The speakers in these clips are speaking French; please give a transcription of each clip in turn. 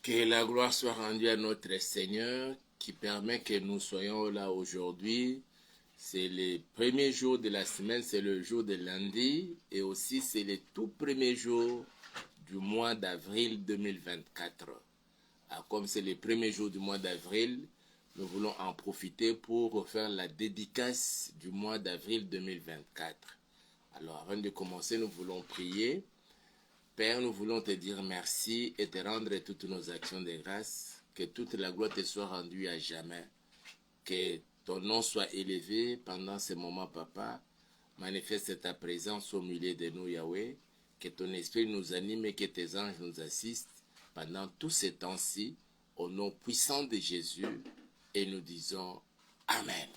Que la gloire soit rendue à notre Seigneur qui permet que nous soyons là aujourd'hui. C'est le premier jour de la semaine, c'est le jour de lundi et aussi c'est le tout premier jour du mois d'avril 2024. Comme c'est le premier jour du mois d'avril, nous voulons en profiter pour faire la dédicace du mois d'avril 2024. Alors avant de commencer, nous voulons prier. Père, nous voulons te dire merci et te rendre toutes nos actions de grâce. Que toute la gloire te soit rendue à jamais. Que ton nom soit élevé pendant ce moment, Papa. Manifeste ta présence au milieu de nous, Yahweh. Que ton esprit nous anime et que tes anges nous assistent pendant tous ces temps-ci. Au nom puissant de Jésus. Et nous disons Amen.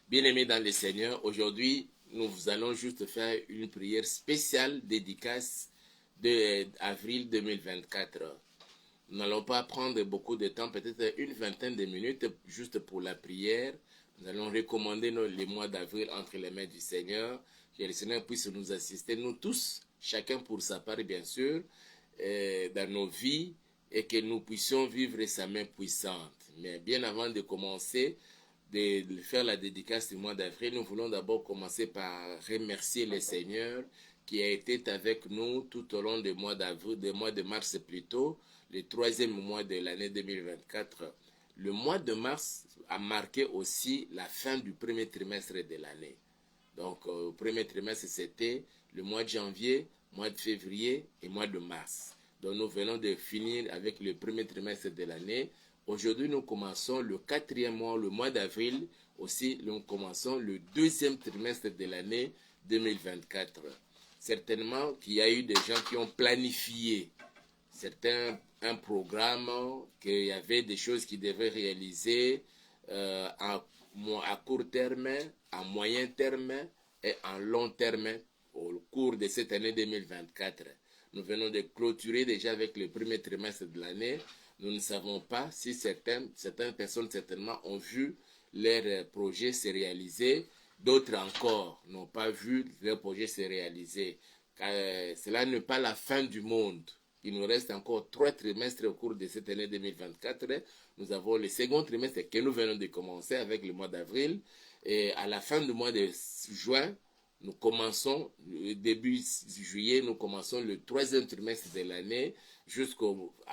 Bien-aimés dans le Seigneur, aujourd'hui, nous allons juste faire une prière spéciale dédicace d'avril 2024. Nous n'allons pas prendre beaucoup de temps, peut-être une vingtaine de minutes juste pour la prière. Nous allons recommander les mois d'avril entre les mains du Seigneur. Que le Seigneur puisse nous assister, nous tous, chacun pour sa part bien sûr, dans nos vies et que nous puissions vivre sa main puissante. Mais bien avant de commencer, de faire la dédicace du mois d'avril, nous voulons d'abord commencer par remercier le Seigneur qui a été avec nous tout au long du mois d'avril, du mois de mars plutôt, le troisième mois de l'année 2024. Le mois de mars a marqué aussi la fin du premier trimestre de l'année. Donc, au premier trimestre, c'était le mois de janvier, mois de février et mois de mars. Donc, nous venons de finir avec le premier trimestre de l'année. Aujourd'hui, nous commençons le quatrième mois, le mois d'avril. Aussi, nous commençons le deuxième trimestre de l'année 2024. Certainement qu'il y a eu des gens qui ont planifié un programme, qu'il y avait des choses qu'ils devaient réaliser à court terme, à moyen terme et en long terme au cours de cette année 2024. Nous venons de clôturer déjà avec le premier trimestre de l'année. Nous ne savons pas si certaines personnes certainement ont vu leur projet se réaliser. D'autres encore n'ont pas vu leur projet se réaliser. Cela n'est pas la fin du monde. Il nous reste encore 3 trimestres au cours de cette année 2024. Nous avons le second trimestre que nous venons de commencer avec le mois d'avril. Et à la fin du mois de juin, nous commençons, début juillet, nous commençons le troisième trimestre de l'année jusqu'à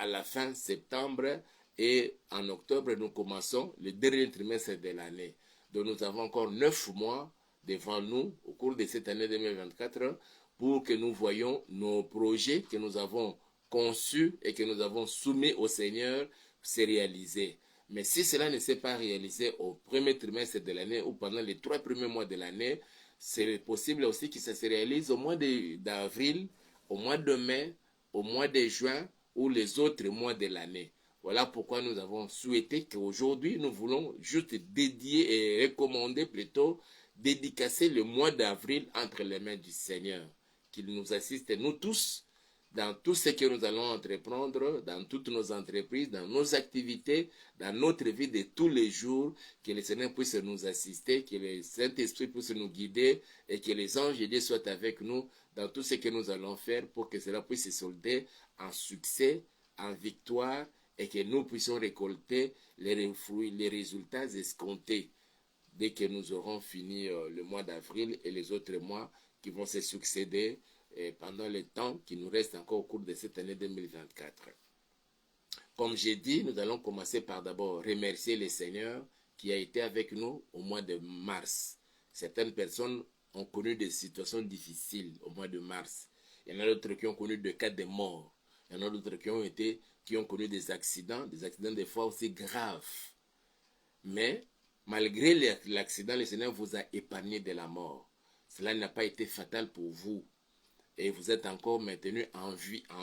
la fin septembre. Et en octobre, nous commençons le dernier trimestre de l'année. Donc nous avons encore 9 mois devant nous au cours de cette année 2024 pour que nous voyions nos projets que nous avons conçus et que nous avons soumis au Seigneur se réaliser. Mais si cela ne s'est pas réalisé au premier trimestre de l'année ou pendant les 3 premiers mois de l'année, c'est possible aussi que ça se réalise au mois d'avril, au mois de mai, au mois de juin ou les autres mois de l'année. Voilà pourquoi nous avons souhaité qu'aujourd'hui, nous voulons juste dédier et recommander plutôt, dédicacer le mois d'avril entre les mains du Seigneur. Qu'il nous assiste, nous tous, dans tout ce que nous allons entreprendre, dans toutes nos entreprises, dans nos activités, dans notre vie de tous les jours, que le Seigneur puisse nous assister, que le Saint-Esprit puisse nous guider et que les anges de Dieu soient avec nous dans tout ce que nous allons faire pour que cela puisse se solder en succès, en victoire et que nous puissions récolter les fruits, les résultats escomptés dès que nous aurons fini le mois d'avril et les autres mois qui vont se succéder pendant le temps qui nous reste encore au cours de cette année 2024. Comme j'ai dit, nous allons commencer par d'abord remercier le Seigneur qui a été avec nous au mois de mars. Certaines personnes ont connu des situations difficiles au mois de mars. Il y en a d'autres qui ont connu des cas de mort. Il y en a d'autres qui ont connu des accidents des fois aussi graves. Mais malgré l'accident, le Seigneur vous a épargné de la mort. Cela n'a pas été fatal pour vous. Et vous êtes encore maintenu en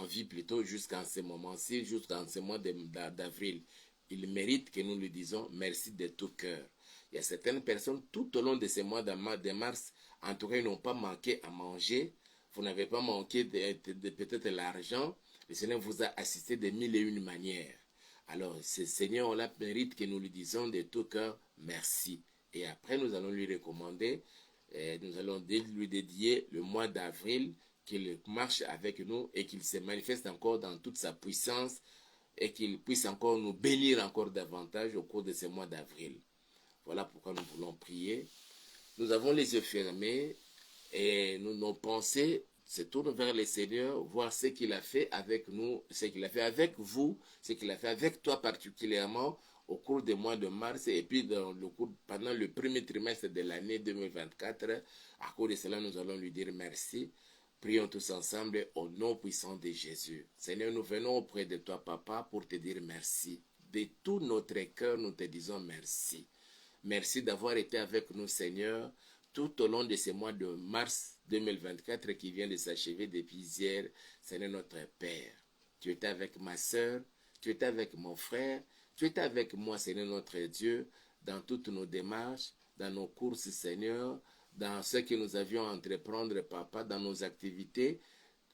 vie plutôt jusqu'à ce moment-ci, jusqu'à ce mois d'avril. Il mérite que nous lui disions merci de tout cœur. Il y a certaines personnes tout au long de ces mois de mars, en tout cas, ils n'ont pas manqué à manger. Vous n'avez pas manqué de peut-être l'argent. Le Seigneur vous a assisté de 1001 manières. Alors, ce Seigneur-là mérite que nous lui disions de tout cœur merci. Et après, nous allons lui recommander, nous allons lui dédier le mois d'avril, qu'il marche avec nous et qu'il se manifeste encore dans toute sa puissance et qu'il puisse encore nous bénir encore davantage au cours de ce mois d'avril. Voilà pourquoi nous voulons prier. Nous avons les yeux fermés et nos pensées se tournent vers le Seigneur, voir ce qu'il a fait avec nous, ce qu'il a fait avec vous, ce qu'il a fait avec toi particulièrement au cours du mois de mars et puis pendant le premier trimestre de l'année 2024. À cause de cela, nous allons lui dire merci. Prions tous ensemble au nom puissant de Jésus. Seigneur, nous venons auprès de toi, Papa, pour te dire merci. De tout notre cœur, nous te disons merci. Merci d'avoir été avec nous, Seigneur, tout au long de ce mois de mars 2024 qui vient de s'achever depuis hier. Seigneur notre Père, tu étais avec ma soeur, tu étais avec mon frère, tu étais avec moi, Seigneur notre Dieu, dans toutes nos démarches, dans nos courses, Seigneur, dans ce que nous avions à entreprendre, Papa, dans nos activités.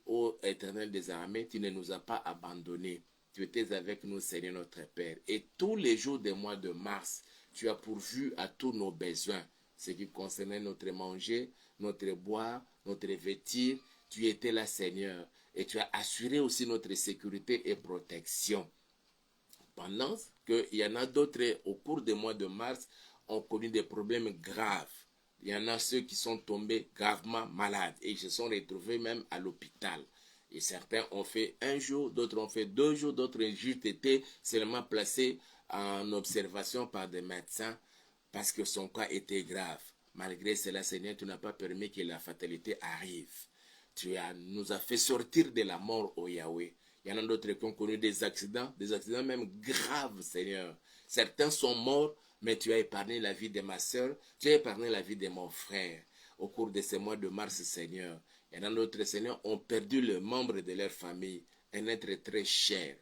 Ô Éternel des armées, tu ne nous as pas abandonnés. Tu étais avec nous, Seigneur notre Père. Et tous les jours du mois de mars, tu as pourvu à tous nos besoins, ce qui concernait notre manger, notre boire, notre vêtir. Tu étais là, Seigneur, et tu as assuré aussi notre sécurité et protection. Pendant qu'il y en a d'autres, au cours du mois de mars, ont connu des problèmes graves. Il y en a ceux qui sont tombés gravement malades et ils se sont retrouvés même à l'hôpital. Et certains ont fait un jour, d'autres ont fait 2 jours, d'autres ont juste été seulement placés en observation par des médecins parce que son cas était grave. Malgré cela, Seigneur, tu n'as pas permis que la fatalité arrive. Nous as fait sortir de la mort, ô Yahweh. Il y en a d'autres qui ont connu des accidents même graves, Seigneur. Certains sont morts, mais tu as épargné la vie de ma soeur, tu as épargné la vie de mon frère. Au cours de ces mois de mars, Seigneur, il y en a d'autres, Seigneur, ont perdu le membre de leur famille, un être très cher.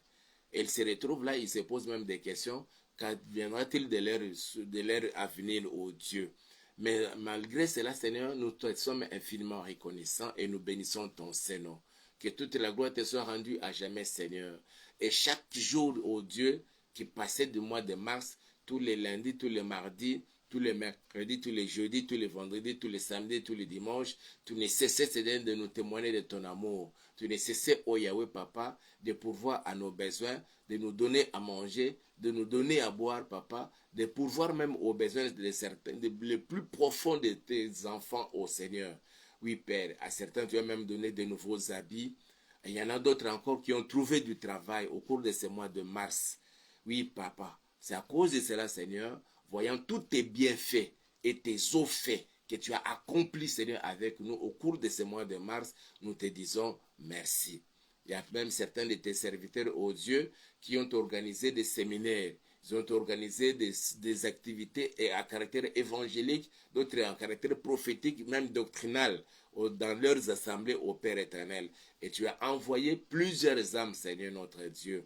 Et ils se retrouvent là, ils se posent même des questions. Qu'adviendra-t-il de leur avenir, ô Dieu? Mais malgré cela, Seigneur, nous te sommes infiniment reconnaissants et nous bénissons ton Saint-Nom. Que toute la gloire te soit rendue à jamais, Seigneur. Et chaque jour, ô Dieu, qui passait du mois de mars, tous les lundis, tous les mardis, tous les mercredis, tous les jeudis, tous les vendredis, tous les samedis, tous les dimanches, tu ne cessais, Seigneur, de nous témoigner de ton amour. Tu ne cessais, ô Yahweh, Papa, de pourvoir à nos besoins, de nous donner à manger, de nous donner à boire, Papa, de pourvoir même aux besoins de certains, les plus profonds de tes enfants, ô Seigneur. Oui, Père, à certains, tu as même donné de nouveaux habits. Et il y en a d'autres encore qui ont trouvé du travail au cours de ce mois de mars. Oui, Papa, c'est à cause de cela, Seigneur, voyant tous tes bienfaits et tes hauts faits que tu as accomplis, Seigneur, avec nous au cours de ce mois de mars, nous te disons merci. Il y a même certains de tes serviteurs, ô Dieu, qui ont organisé des séminaires. Ils ont organisé des activités à caractère évangélique, d'autres à caractère prophétique, même doctrinal, dans leurs assemblées au Père éternel. Et tu as envoyé plusieurs âmes, Seigneur notre Dieu.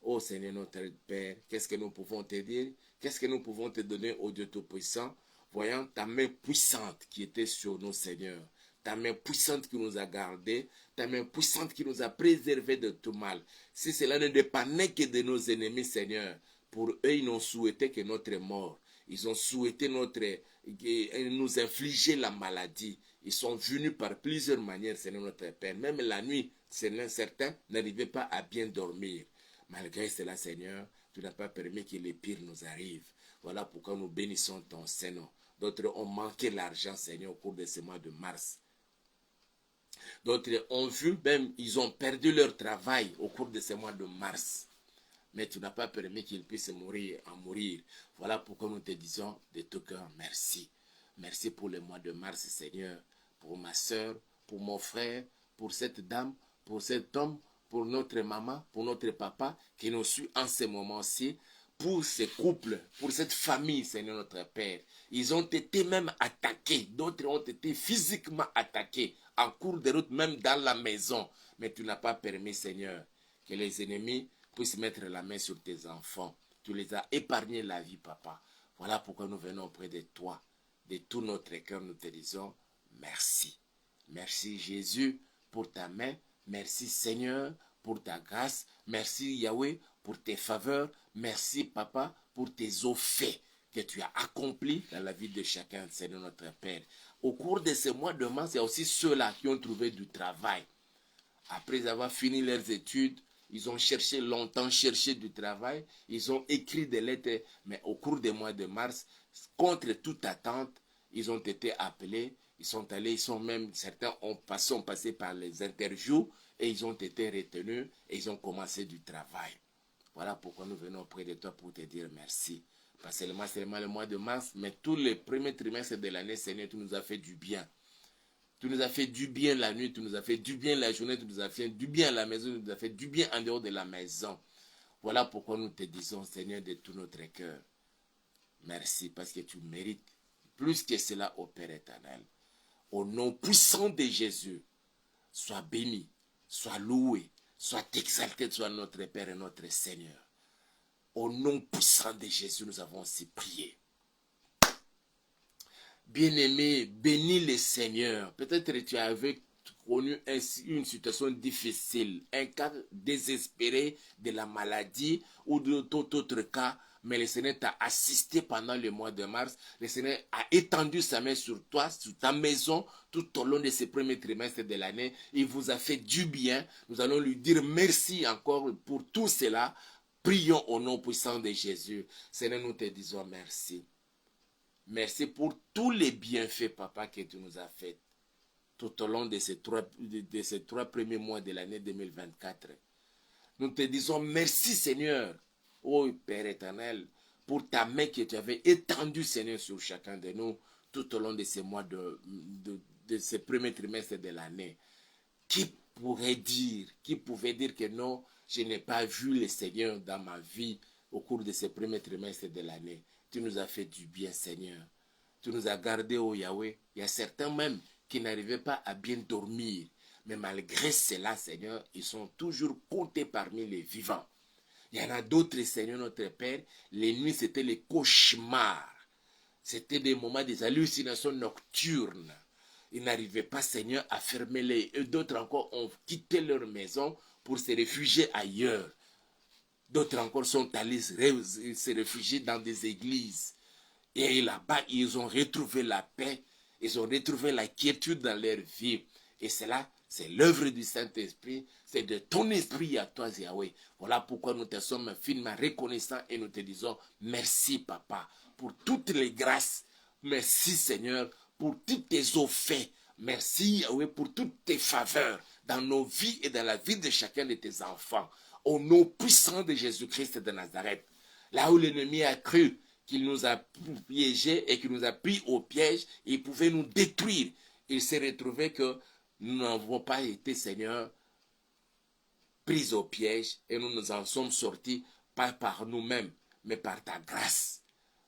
Ô Seigneur notre Père, qu'est-ce que nous pouvons te dire? Qu'est-ce que nous pouvons te donner, ô Dieu Tout-Puissant, voyant ta main puissante qui était sur nous, Seigneur. Ta main puissante qui nous a gardés, ta main puissante qui nous a préservés de tout mal. Si cela ne dépendait que de nos ennemis, Seigneur, pour eux, ils n'ont souhaité que notre mort. Ils ont souhaité nous infliger la maladie. Ils sont venus par plusieurs manières, Seigneur notre Père. Même la nuit, certains n'arrivaient pas à bien dormir. Malgré cela, Seigneur, tu n'as pas permis que les pires nous arrivent. Voilà pourquoi nous bénissons ton Seigneur. D'autres ont manqué l'argent, Seigneur, au cours de ce mois de mars. D'autres ont vu, même, ils ont perdu leur travail au cours de ce mois de mars. Mais tu n'as pas permis qu'ils puissent mourir. Voilà pourquoi nous te disons de tout cœur merci. Merci pour le mois de mars, Seigneur, pour ma soeur, pour mon frère, pour cette dame, pour cet homme, pour notre maman, pour notre papa qui nous suit en ce moment-ci, pour ces couples, pour cette famille, Seigneur notre Père. Ils ont été même attaqués, d'autres ont été physiquement attaqués, en cours de route, même dans la maison. Mais tu n'as pas permis, Seigneur, que les ennemis puissent mettre la main sur tes enfants. Tu les as épargnés la vie, Papa. Voilà pourquoi nous venons auprès de toi. De tout notre cœur, nous te disons merci. Merci Jésus pour ta main. Merci Seigneur pour ta grâce. Merci Yahweh pour tes faveurs. Merci Papa pour tes hauts faits que tu as accomplis dans la vie de chacun, Seigneur notre Père. Au cours de ces mois de mars, il y a aussi ceux-là qui ont trouvé du travail. Après avoir fini leurs études, ils ont cherché longtemps, cherché du travail, ils ont écrit des lettres, mais au cours des mois de mars, contre toute attente, ils ont été appelés, ils sont allés, certains sont passés par les interviews et ils ont été retenus et ils ont commencé du travail. Voilà pourquoi nous venons auprès de toi pour te dire merci. Pas seulement le mois de mars, mais tous les premiers trimestres de l'année, Seigneur, tu nous as fait du bien. Tu nous as fait du bien la nuit, tu nous as fait du bien la journée, tu nous as fait du bien à la maison, tu nous as fait du bien en dehors de la maison. Voilà pourquoi nous te disons, Seigneur, de tout notre cœur, merci parce que tu mérites plus que cela au Père éternel. Au nom puissant de Jésus, sois béni, sois loué, sois exalté, sois notre Père et notre Seigneur. Au nom puissant de Jésus, nous avons aussi prié. Bien-aimé, bénis le Seigneur. Peut-être que tu avais connu une situation difficile, un cas désespéré de la maladie ou de tout autre cas, mais le Seigneur t'a assisté pendant le mois de mars. Le Seigneur a étendu sa main sur toi, sur ta maison, tout au long de ces premiers trimestres de l'année. Il vous a fait du bien. Nous allons lui dire merci encore pour tout cela. Prions au nom puissant de Jésus. Seigneur, nous te disons merci. Merci pour tous les bienfaits, papa, que tu nous as fait tout au long de ces trois premiers mois de l'année 2024. Nous te disons merci, Seigneur, ô Père éternel, pour ta main que tu avais étendue, Seigneur, sur chacun de nous tout au long de ces mois de ces premiers trimestres de l'année. Qui pouvait dire que non, je n'ai pas vu le Seigneur dans ma vie au cours de ces premiers trimestres de l'année. Tu nous as fait du bien, Seigneur. Tu nous as gardés, oh Yahweh. Il y a certains même qui n'arrivaient pas à bien dormir. Mais malgré cela, Seigneur, ils sont toujours comptés parmi les vivants. Il y en a d'autres, Seigneur, notre Père. Les nuits, c'était les cauchemars. C'était des moments, des hallucinations nocturnes. Ils n'arrivaient pas, Seigneur, à fermer les yeux. D'autres encore ont quitté leur maison pour se réfugier ailleurs. D'autres encore sont allés se réfugier dans des églises. Et là-bas, ils ont retrouvé la paix. Ils ont retrouvé la quiétude dans leur vie. Et cela, c'est l'œuvre du Saint-Esprit. C'est de ton esprit à toi, Yahweh. Voilà pourquoi nous te sommes infiniment reconnaissants et nous te disons merci, Papa, pour toutes les grâces. Merci, Seigneur, pour toutes tes offres. Merci, Yahweh, pour toutes tes faveurs dans nos vies et dans la vie de chacun de tes enfants. Au nom puissant de Jésus-Christ de Nazareth. Là où l'ennemi a cru qu'il nous a piégés et qu'il nous a pris au piège, il pouvait nous détruire. Il s'est retrouvé que nous n'avons pas été, Seigneur, pris au piège et nous nous en sommes sortis, pas par nous-mêmes, mais par ta grâce.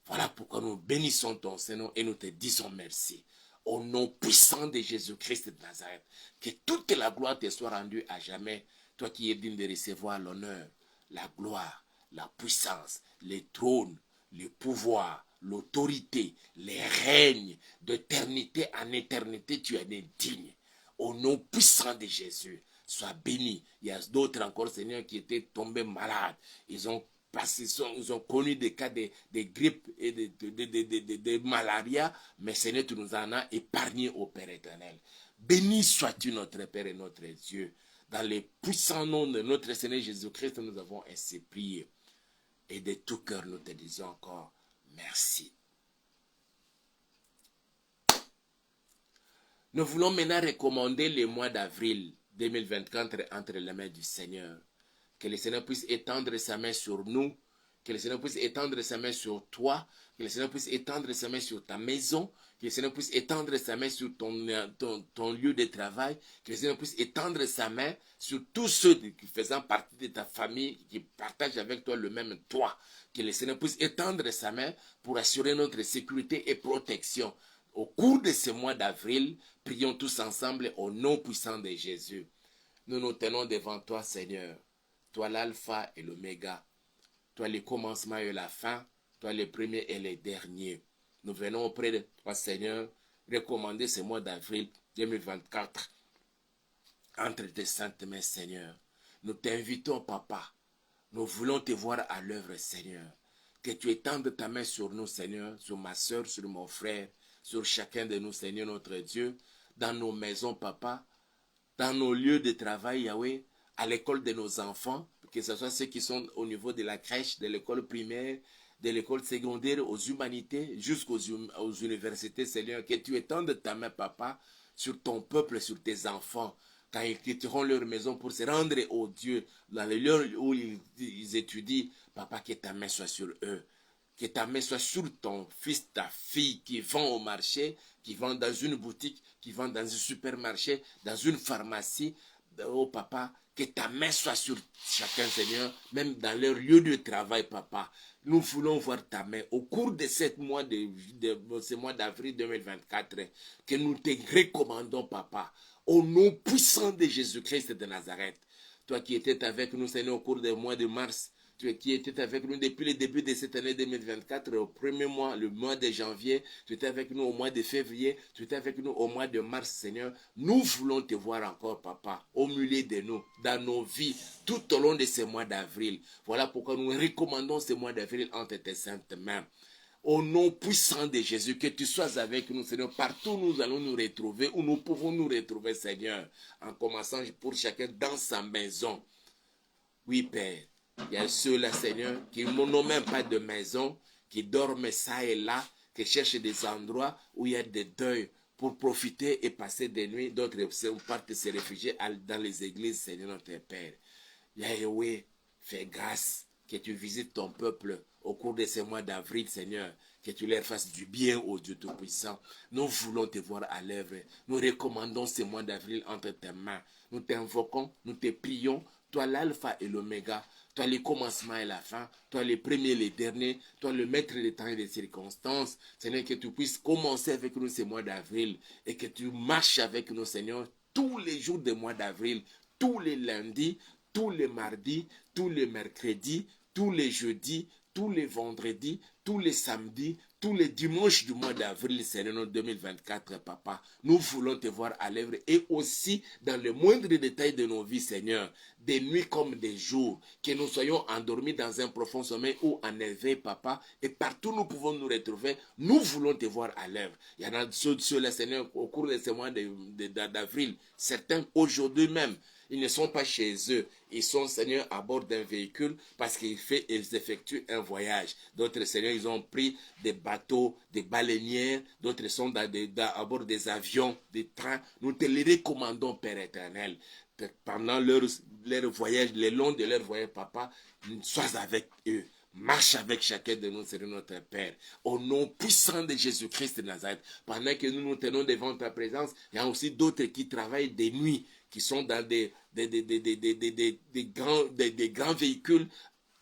Voilà pourquoi nous bénissons ton Seigneur et nous te disons merci. Au nom puissant de Jésus-Christ de Nazareth, que toute la gloire te soit rendue à jamais, toi qui es digne de recevoir l'honneur, la gloire, la puissance, les trônes, le pouvoir, l'autorité, les règnes d'éternité en éternité, tu en es digne. Au nom puissant de Jésus, sois béni. Il y a d'autres encore, Seigneur, qui étaient tombés malades. Ils ont connu des cas de grippe et de malaria, mais Seigneur, tu nous en as épargnés au Père éternel. Béni sois-tu notre Père et notre Dieu. Dans les puissants noms de notre Seigneur Jésus-Christ, nous avons ainsi prié. Et de tout cœur, nous te disons encore merci. Nous voulons maintenant recommander le mois d'avril 2024 entre les mains du Seigneur. Que le Seigneur puisse étendre sa main sur nous. Que le Seigneur puisse étendre sa main sur toi. Que le Seigneur puisse étendre sa main sur ta maison. Que le Seigneur puisse étendre sa main sur ton lieu de travail. Que le Seigneur puisse étendre sa main sur tous ceux qui faisant partie de ta famille, qui partagent avec toi le même toit. Que le Seigneur puisse étendre sa main pour assurer notre sécurité et protection. Au cours de ce mois d'avril, prions tous ensemble au nom puissant de Jésus. Nous nous tenons devant toi, Seigneur. Toi l'alpha et l'oméga. Toi le commencement et la fin. Toi le premier et le dernier. Nous venons auprès de toi, Seigneur, recommander ce mois d'avril 2024 entre tes saintes mains, Seigneur. Nous t'invitons, Papa. Nous voulons te voir à l'œuvre, Seigneur. Que tu étendes ta main sur nous, Seigneur, sur ma soeur, sur mon frère, sur chacun de nous, Seigneur, notre Dieu, dans nos maisons, Papa, dans nos lieux de travail, Yahweh, à l'école de nos enfants, que ce soit ceux qui sont au niveau de la crèche, de l'école primaire, de l'école secondaire, aux humanités, jusqu'aux universités, Seigneur, que tu étendes ta main, papa, sur ton peuple, sur tes enfants, quand ils quitteront leur maison pour se rendre au Dieu, dans les lieux où ils étudient, papa, que ta main soit sur eux. Que ta main soit sur ton fils, ta fille qui vont au marché, qui vont dans une boutique, qui vont dans un supermarché, dans une pharmacie. Oh papa, que ta main soit sur chacun, Seigneur, même dans leur lieu de travail, papa. Nous voulons voir ta main au cours de ce mois d'avril 2024, que nous te recommandons, papa, au nom puissant de Jésus-Christ de Nazareth. Toi qui étais avec nous, Seigneur, au cours du mois de mars, tu qui étais avec nous depuis le début de cette année 2024, au premier mois, le mois de janvier, tu étais avec nous au mois de février, tu étais avec nous au mois de mars, Seigneur. Nous voulons te voir encore, papa, au milieu de nous, dans nos vies, tout au long de ce mois d'avril. Voilà pourquoi nous recommandons ce mois d'avril entre tes saintes mains. Au nom puissant de Jésus, que tu sois avec nous, Seigneur. Partout où nous allons nous retrouver, où nous pouvons nous retrouver, Seigneur. En commençant pour chacun dans sa maison. Oui, Père. Il y a ceux-là, Seigneur, qui n'ont même pas de maison, qui dorment ça et là, qui cherchent des endroits où il y a des deuils pour profiter et passer des nuits. D'autres partent se réfugier dans les églises, Seigneur notre Père. Yahweh, fais grâce que tu visites ton peuple au cours de ces mois d'avril, Seigneur, que tu leur fasses du bien, ô Dieu Tout-Puissant. Nous voulons te voir à l'œuvre. Nous recommandons ces mois d'avril entre tes mains. Nous t'invoquons, nous te prions, toi l'alpha et l'oméga, toi le commencement et la fin, toi le premier et le dernier, toi le maître des temps et des circonstances. Seigneur, que tu puisses commencer avec nous ces mois d'avril et que tu marches avec nous, Seigneur, tous les jours des mois d'avril, tous les lundis, tous les mardis, tous les mercredis, tous les jeudis, tous les vendredis, tous les samedis, tous les dimanches du mois d'avril, Seigneur, 2024, papa. Nous voulons te voir à l'œuvre et aussi dans le moindre détail de nos vies, Seigneur, des nuits comme des jours, que nous soyons endormis dans un profond sommeil ou en éveil, papa, et partout nous pouvons nous retrouver, nous voulons te voir à l'œuvre. Il y en a ceux-là, Seigneur, au cours de ce mois d'avril, certains aujourd'hui même, ils ne sont pas chez eux. Ils sont, Seigneur, à bord d'un véhicule parce qu'ils effectuent un voyage. D'autres, Seigneur, ils ont pris des bateaux, des baleinières. D'autres sont à bord des avions, des trains. Nous te les recommandons, Père éternel. Pendant leur voyage, le long de leur voyage, papa, sois avec eux. Marche avec chacun de nous, Seigneur notre Père. Au nom puissant de Jésus-Christ de Nazareth. Pendant que nous nous tenons devant ta présence, il y a aussi d'autres qui travaillent des nuits, qui sont dans des grands véhicules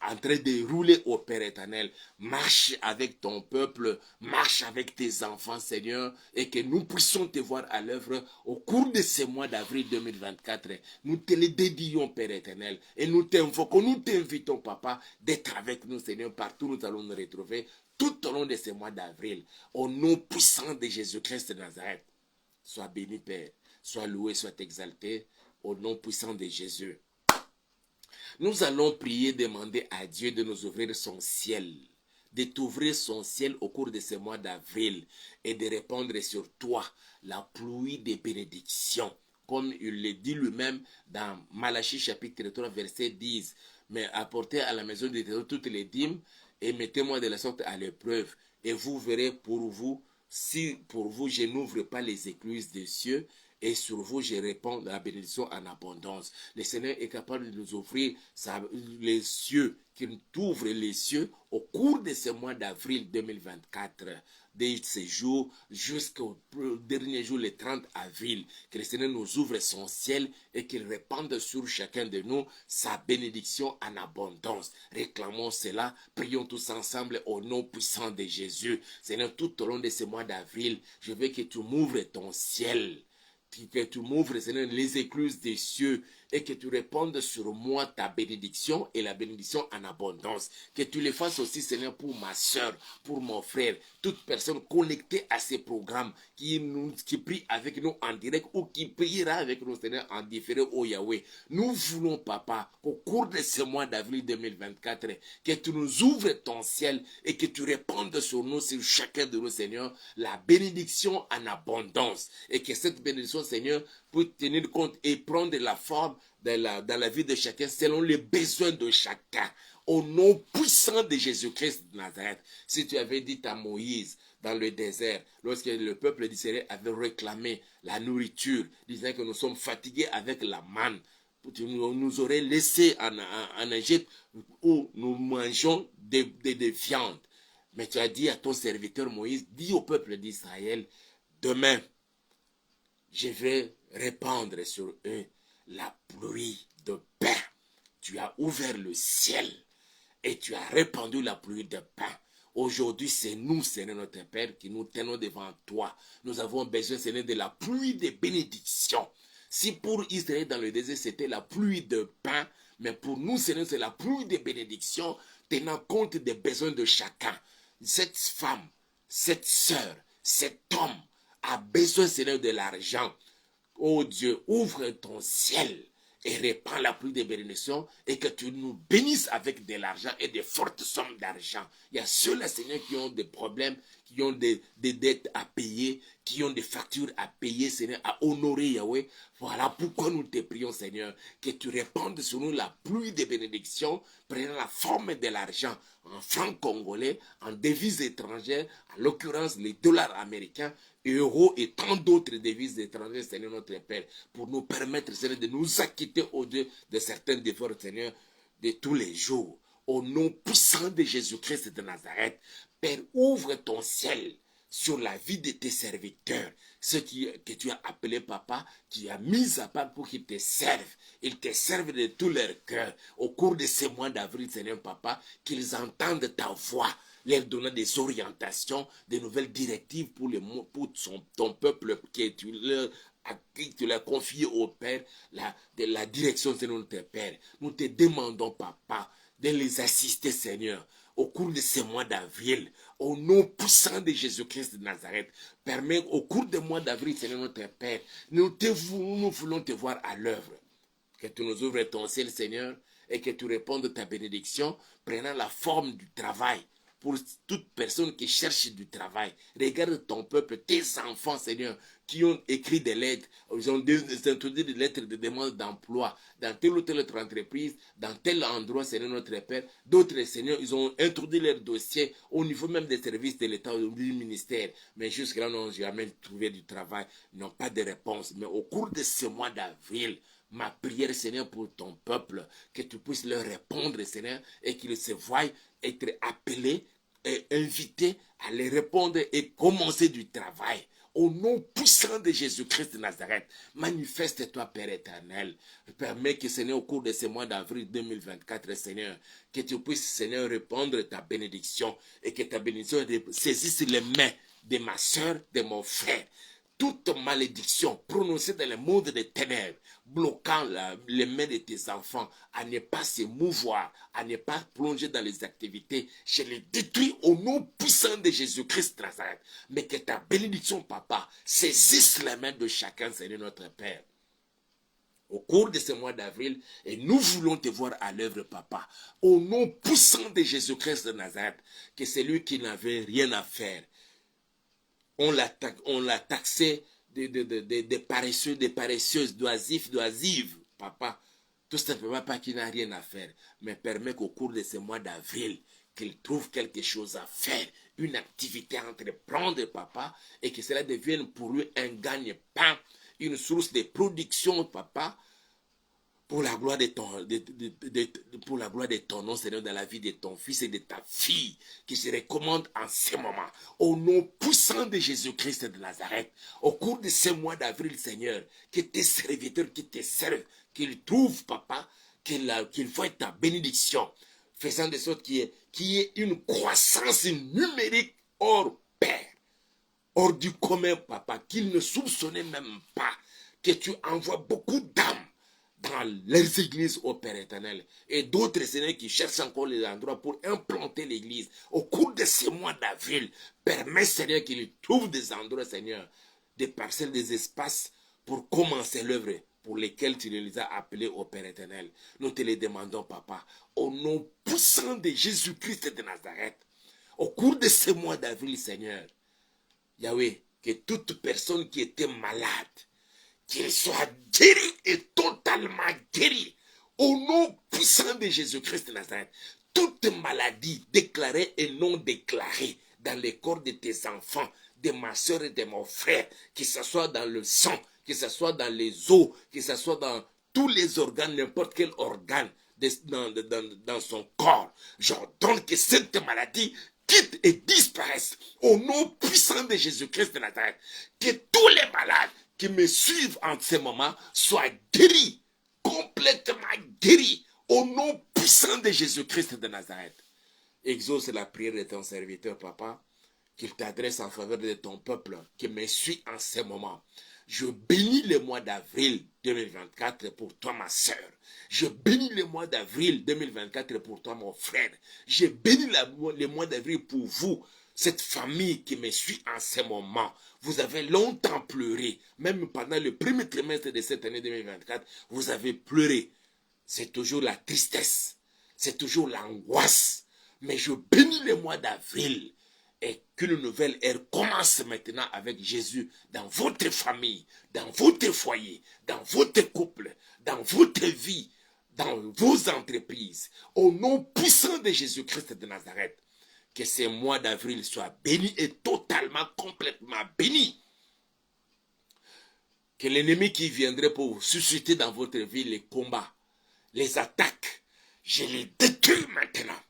en train de rouler au Père éternel. Marche avec ton peuple, marche avec tes enfants, Seigneur, et que nous puissions te voir à l'œuvre au cours de ces mois d'avril 2024. Nous te les dédions, Père éternel, et nous t'invoquons, nous t'invitons, Papa, d'être avec nous, Seigneur, partout où nous allons nous retrouver, tout au long de ces mois d'avril, au nom puissant de Jésus-Christ de Nazareth. Sois béni, Père, sois loué, sois exalté, au nom puissant de Jésus. Nous allons prier, demander à Dieu de nous ouvrir son ciel, de t'ouvrir son ciel au cours de ce mois d'avril et de répandre sur toi la pluie des bénédictions. Comme il le dit lui-même dans Malachie chapitre 3 verset 10. Mais apportez à la maison de Dieu toutes les dîmes et mettez-moi de la sorte à l'épreuve. Et vous verrez pour vous, si pour vous je n'ouvre pas les écluses des cieux, et sur vous, je répands la bénédiction en abondance. Le Seigneur est capable de nous offrir les cieux, qu'il ouvre les cieux au cours de ce mois d'avril 2024. Dès ce jour jusqu'au dernier jour, le 30 avril, que le Seigneur nous ouvre son ciel et qu'il répande sur chacun de nous sa bénédiction en abondance. Réclamons cela, prions tous ensemble au nom puissant de Jésus. Seigneur, tout au long de ce mois d'avril, je veux que tu m'ouvres ton ciel. Que tu m'ouvres, Seigneur, les écluses des cieux et que tu répandes sur moi ta bénédiction et la bénédiction en abondance. Que tu le fasses aussi, Seigneur, pour ma soeur, pour mon frère, toute personne connectée à ces programmes qui prie avec nous en direct ou qui priera avec nous, Seigneur, en différé, oh Yahweh. Nous voulons, Papa, qu'au cours de ce mois d'avril 2024, que tu nous ouvres ton ciel et que tu répandes sur nous, sur chacun de nous, Seigneur, la bénédiction en abondance. Et que cette bénédiction, Seigneur, peut tenir compte et prendre la forme dans la vie de chacun, selon les besoins de chacun. Au nom puissant de Jésus-Christ de Nazareth. Si tu avais dit à Moïse dans le désert, lorsque le peuple d'Israël avait réclamé la nourriture, disant que nous sommes fatigués avec la manne, tu nous aurais laissé en Égypte où nous mangeons des viandes. Mais tu as dit à ton serviteur Moïse, dis au peuple d'Israël, demain, je vais répandre sur eux la pluie de pain. Tu as ouvert le ciel et tu as répandu la pluie de pain. Aujourd'hui, c'est nous, Seigneur notre Père, qui nous tenons devant toi. Nous avons besoin, Seigneur, de la pluie de bénédiction. Si pour Israël dans le désert, c'était la pluie de pain, mais pour nous, Seigneur, c'est la pluie de bénédiction, tenant compte des besoins de chacun. Cette femme, cette sœur, cet homme a besoin, Seigneur, de l'argent. Oh Dieu, ouvre ton ciel et répands la pluie de bénédiction et que tu nous bénisses avec de l'argent et de fortes sommes d'argent. Il y a ceux-là, Seigneur, qui ont des problèmes, qui ont des dettes à payer, qui ont des factures à payer, Seigneur, à honorer, Yahweh. Voilà pourquoi nous te prions, Seigneur, que tu répandes sur nous la pluie de bénédiction, prenant la forme de l'argent en francs congolais, en devises étrangères, en l'occurrence les dollars américains, euros et tant d'autres devises étrangères, Seigneur notre Père, pour nous permettre, Seigneur, de nous acquitter au-delà de certains devoirs, Seigneur, de tous les jours. Au nom puissant de Jésus-Christ de Nazareth, Père, ouvre ton ciel sur la vie de tes serviteurs, ceux que tu as appelés, Papa, qui as mis à part pour qu'ils te servent. Ils te servent de tout leur cœur. Au cours de ces mois d'avril, Seigneur, Papa, qu'ils entendent ta voix, leur donnant des orientations, des nouvelles directives pour ton peuple qui à qui tu l'as confié au Père, de la direction de notre Père. Nous te demandons, Papa, de les assister, Seigneur, au cours de ces mois d'avril, au nom puissant de Jésus-Christ de Nazareth. Permets au cours des mois d'avril, Seigneur notre Père, nous voulons te voir à l'œuvre. Que tu nous ouvres ton ciel, Seigneur, et que tu répondes ta bénédiction, prenant la forme du travail. Pour toute personne qui cherche du travail, regarde ton peuple, tes enfants, Seigneur, qui ont écrit des lettres, ils ont introduit des lettres de demande d'emploi dans telle ou telle autre entreprise, dans tel endroit, Seigneur notre Père. D'autres, Seigneur, ils ont introduit leurs dossiers au niveau même des services de l'État ou du ministère. Mais jusque-là, ils n'ont jamais trouvé du travail, ils n'ont pas de réponse. Mais au cours de ce mois d'avril, ma prière, Seigneur, pour ton peuple, que tu puisses leur répondre, Seigneur, et qu'ils se voient être appelés et invités à les répondre et commencer du travail. Au nom puissant de Jésus-Christ de Nazareth, manifeste-toi, Père éternel. Permets que, Seigneur, au cours de ce mois d'avril 2024, Seigneur, que tu puisses, Seigneur, répondre ta bénédiction et que ta bénédiction saisisse les mains de ma soeur, de mon frère. Toute malédiction prononcée dans le monde des ténèbres, bloquant les mains de tes enfants à ne pas se mouvoir, à ne pas plonger dans les activités, je les détruis au nom puissant de Jésus-Christ de Nazareth. Mais que ta bénédiction, Papa, saisisse les mains de chacun, Seigneur notre Père. Au cours de ce mois d'avril, et nous voulons te voir à l'œuvre, Papa, au nom puissant de Jésus-Christ de Nazareth, que c'est lui qui n'avait rien à faire. On l'a taxé de paresseux, de paresseuses, d'oisives, Papa. Tout simplement pas qu'il n'a rien à faire. Mais permet qu'au cours de ce mois d'avril, qu'il trouve quelque chose à faire, une activité à entreprendre, Papa, et que cela devienne pour lui un gagne-pain, une source de production, Papa, pour la gloire de ton nom, Seigneur, dans la vie de ton fils et de ta fille, qui se recommande en ce moment, au nom puissant de Jésus-Christ de Nazareth, au cours de ces mois d'avril, Seigneur, que tes serviteurs qui te servent, qu'ils trouvent, Papa, qu'ils voient ta bénédiction, faisant de sorte qu'il y ait une croissance numérique hors pair, hors du commun, Papa, qu'ils ne soupçonnaient même pas, que tu envoies beaucoup d'âmes dans leurs églises, au Père éternel, et d'autres, Seigneur, qui cherchent encore les endroits pour implanter l'église. Au cours de ces mois d'avril, permets, Seigneur, qu'ils trouvent des endroits, Seigneur, des parcelles, des espaces pour commencer l'œuvre pour lesquels tu les as appelés, au Père éternel. Nous te les demandons, Papa, au nom puissant de Jésus-Christ de Nazareth. Au cours de ces mois d'avril, Seigneur, Yahweh, que toute personne qui était malade, qu'il soit guéri et totalement guéri. Au nom puissant de Jésus-Christ de Nazareth, toute maladie déclarée et non déclarée dans les corps de tes enfants, de ma soeur et de mon frère, que ce soit dans le sang, que ce soit dans les os, que ce soit dans tous les organes, n'importe quel organe dans son corps, j'ordonne que cette maladie quitte et disparaisse au nom puissant de Jésus-Christ de Nazareth. Que tous les malades qui me suivent en ce moment soient guéris, complètement guéris, au nom puissant de Jésus-Christ de Nazareth. Exauce la prière de ton serviteur, papa, qu'il t'adresse en faveur de ton peuple qui me suit en ce moment. Je bénis le mois d'avril 2024 pour toi, ma soeur. Je bénis le mois d'avril 2024 pour toi, mon frère. Je bénis le mois d'avril pour vous, cette famille qui me suit en ce moment. Vous avez longtemps pleuré, même pendant le premier trimestre de cette année 2024, vous avez pleuré. C'est toujours la tristesse, c'est toujours l'angoisse. Mais je bénis le mois d'avril et qu'une nouvelle ère commence maintenant avec Jésus dans votre famille, dans votre foyer, dans votre couple, dans votre vie, dans vos entreprises. Au nom puissant de Jésus-Christ de Nazareth, que ce mois d'avril soit béni et totalement, complètement béni. Que l'ennemi qui viendrait pour vous susciter dans votre vie les combats, les attaques, je les détruis maintenant.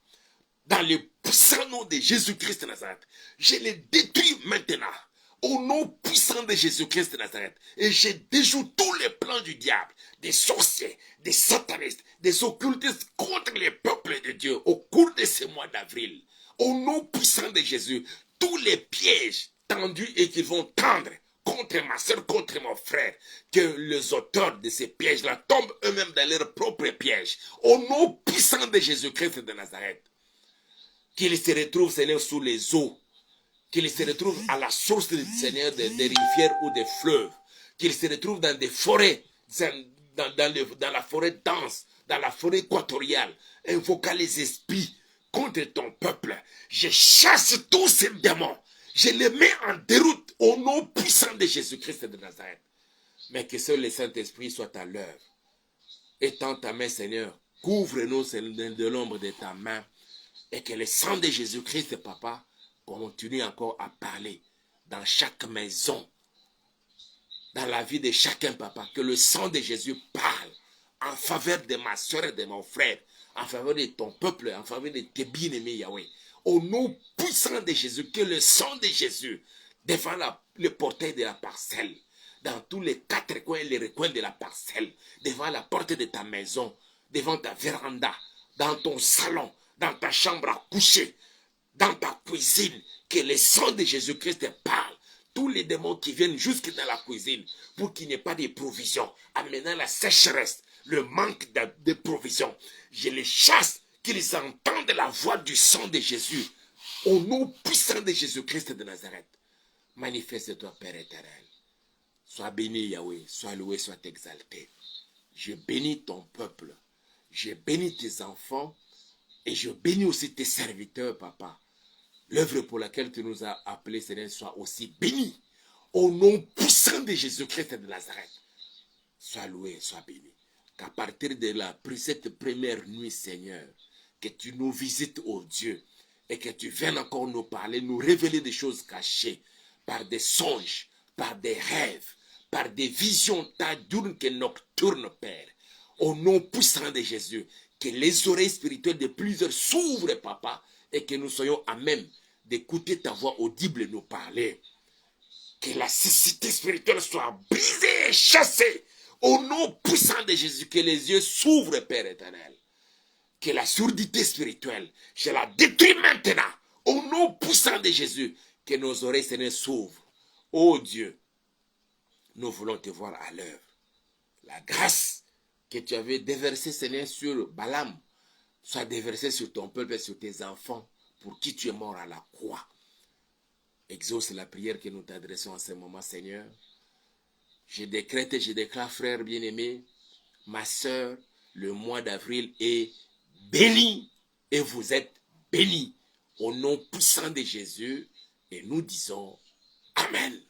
Dans le puissant nom de Jésus-Christ de Nazareth, je les détruis maintenant. Au nom puissant de Jésus-Christ de Nazareth. Et je déjoue tous les plans du diable, des sorciers, des satanistes, des occultistes contre les peuples de Dieu au cours de ce mois d'avril. Au nom puissant de Jésus, tous les pièges tendus et qu'ils vont tendre contre ma soeur, contre mon frère, que les auteurs de ces pièges-là tombent eux-mêmes dans leurs propres pièges. Au nom puissant de Jésus-Christ de Nazareth. Qu'ils se retrouvent, Seigneur, sous les eaux. Qu'ils se retrouvent à la source, Seigneur, des rivières ou des fleuves. Qu'ils se retrouvent dans des forêts, dans la forêt dense, dans la forêt équatoriale, invoquant les esprits contre ton peuple. Je chasse tous ces démons. Je les mets en déroute au nom puissant de Jésus-Christ de Nazareth. Mais que seul le Saint-Esprit soit à l'œuvre. Étends ta main, Seigneur. Couvre-nous de l'ombre de ta main. Et que le sang de Jésus-Christ, papa, continue encore à parler dans chaque maison, dans la vie de chacun, papa. Que le sang de Jésus parle en faveur de ma soeur et de mon frère, en faveur de ton peuple, en faveur de tes bien-aimés, Yahweh. Au nom puissant de Jésus, que le sang de Jésus devant le portail de la parcelle, dans tous les quatre coins et les recoins de la parcelle, devant la porte de ta maison, devant ta véranda, dans ton salon, dans ta chambre à coucher, dans ta cuisine, que le sang de Jésus-Christ parle. Tous les démons qui viennent jusque dans la cuisine pour qu'il n'y ait pas de provisions, amenant la sécheresse, le manque de provisions, je les chasse, qu'ils entendent la voix du sang de Jésus. Au nom puissant de Jésus-Christ de Nazareth, manifeste-toi, Père éternel. Sois béni, Yahweh, sois loué, sois exalté. Je bénis ton peuple, je bénis tes enfants, et je bénis aussi tes serviteurs, papa. L'œuvre pour laquelle tu nous as appelés, Seigneur, soit aussi bénie. Au nom puissant de Jésus-Christ de Nazareth. Sois loué, sois béni. Qu'à partir de cette première nuit, Seigneur, que tu nous visites, ô Dieu, et que tu viennes encore nous parler, nous révéler des choses cachées, par des songes, par des rêves, par des visions diurnes et nocturnes, Père. Au nom puissant de Jésus, que les oreilles spirituelles de plusieurs s'ouvrent, papa, et que nous soyons à même d'écouter ta voix audible nous parler. Que la cécité spirituelle soit brisée et chassée. Au nom puissant de Jésus, que les yeux s'ouvrent, Père éternel. Que la surdité spirituelle, je la détruis maintenant. Au nom puissant de Jésus, que nos oreilles, Seigneur, s'ouvrent. Ô Dieu, nous voulons te voir à l'œuvre. La grâce que tu avais déversée, Seigneur, sur Balaam, soit déversée sur ton peuple et sur tes enfants, pour qui tu es mort à la croix. Exauce la prière que nous t'adressons en ce moment, Seigneur. Je décrète et je déclare, frère bien-aimé, ma soeur, le mois d'avril est béni et vous êtes bénis au nom puissant de Jésus et nous disons Amen.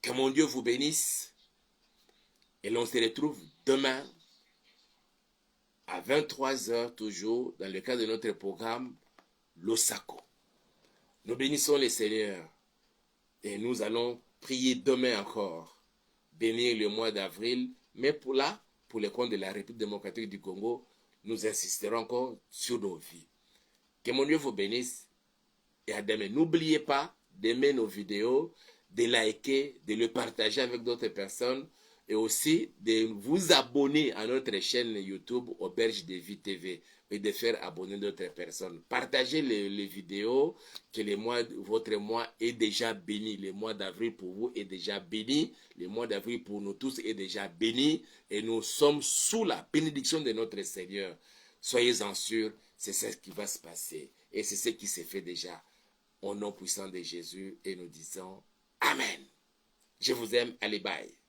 Que mon Dieu vous bénisse Et l'on se retrouve demain à 23h toujours dans le cadre de notre programme Losako. Nous bénissons le Seigneur et nous allons prier demain encore, bénir le mois d'avril, mais pour le compte de la République démocratique du Congo, nous insisterons encore sur nos vies. Que mon Dieu vous bénisse et à demain. N'oubliez pas d'aimer nos vidéos, de liker, de le partager avec d'autres personnes et aussi de vous abonner à notre chaîne YouTube Auberge de Vie TV et de faire abonner d'autres personnes. Partagez les vidéos, que votre mois est déjà béni. Le mois d'avril pour vous est déjà béni. Le mois d'avril pour nous tous est déjà béni. Et nous sommes sous la bénédiction de notre Seigneur. Soyez-en sûrs, c'est ce qui va se passer. Et c'est ce qui s'est fait déjà. Au nom puissant de Jésus, et nous disons Amen. Je vous aime, allez bye.